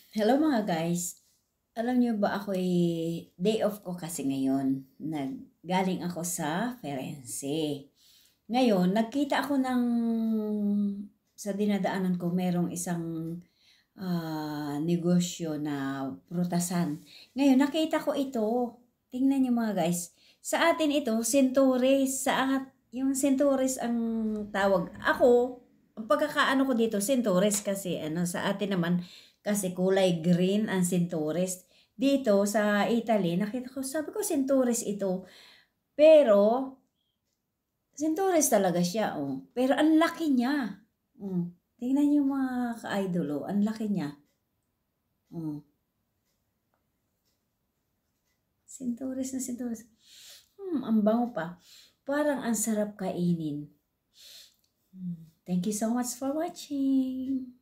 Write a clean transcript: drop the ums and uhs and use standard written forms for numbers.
Hello mga guys. Alam niyo ba ako day off ko kasi ngayon. Galing ako sa Firenze. Ngayon, nagkita ako sa dinadaanan ko merong isang negosyo na prutasan. Ngayon, nakita ko ito. Tingnan niyo mga guys. Sa atin ito, centuries. Yung centuries ang tawag. Ako, ang pagkakaano ko dito, centuries kasi sa atin naman, kasi kulay green ang centuries. Dito sa Italy, nakita ko, sabi ko centuries ito. Pero, centuries talaga siya, oh. Pero ang laki niya. Tingnan niyo mga ka-idol, oh. Ang laki niya. Centuries na centuries. Ang bango pa. Parang ang sarap kainin. Thank you so much for watching.